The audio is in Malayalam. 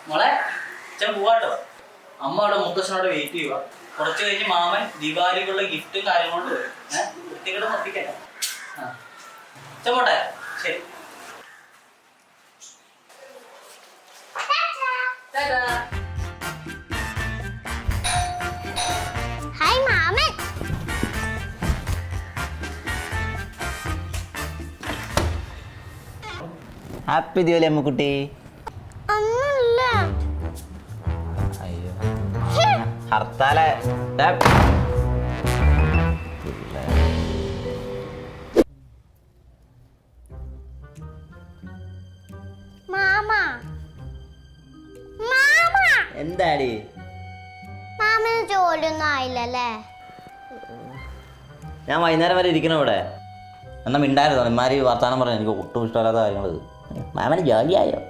മോളെ അച്ഛൻ പോവാട്ടോ. അമ്മ അവിടെ മുത്തശ്ശനോട് വെയിറ്റ് ചെയ്യുക. കുറച്ച് കഴിഞ്ഞ് മാമൻ ദീപാവലിക്കുള്ള ഗിഫ്റ്റും കാര്യങ്ങളോട് വരും. വൃത്തികേട് നിർത്തിക്കട്ടെ. അച്ഛൻ പോട്ടെ. ശരി. ഹായ് മാമൻ. ഹാപ്പി ദീപാവലി അമ്മക്കുട്ടി. ഒന്നുമില്ല. അയ്യോ ഹർത്താല മാമ മാമ എന്താടി? മാമന് ജോലിയൊന്നും ആയില്ലല്ലേ? ഞാൻ വൈകുന്നേരം വരെ ഇരിക്കണം ഇവിടെ. എന്നാ മിണ്ടായിരുന്നു ഇമാരി വർത്താനം പറയാൻ എനിക്ക് ഒട്ടും ഇഷ്ടമല്ലാത്ത കാര്യങ്ങൾ. മാമന് ജോലിയായോ?